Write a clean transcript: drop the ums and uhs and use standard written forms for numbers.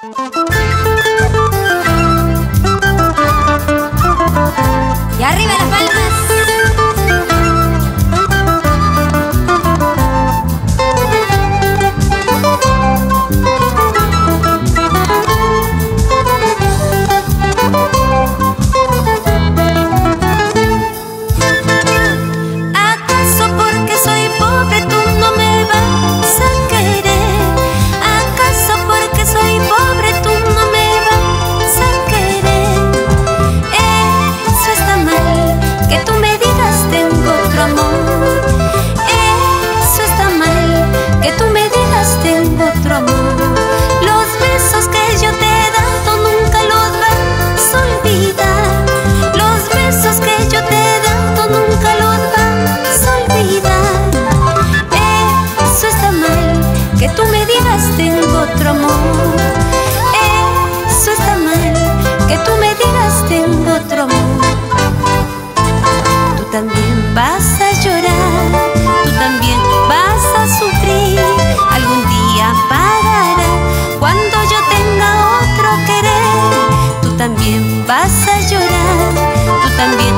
Y arriba las palmas. ¿Acaso porque soy pobre tú no me vas a querer? ¿Acaso porque soy pobre tú no me vas a querer? Eso está mal, que tú me digas tengo otro amor. Eso está mal, que tú me digas tengo otro amor. Los besos que yo te he dado nunca los vas a olvidar. Los besos que yo te he dado nunca los vas a olvidar. Eso está mal, que tú me digas tengo otro amor. Eso está mal, que tú me digas tengo otro amor. Tú también vas a llorar, tú también vas a sufrir. Algún día pagará cuando yo tenga otro querer. Tú también vas a llorar, tú también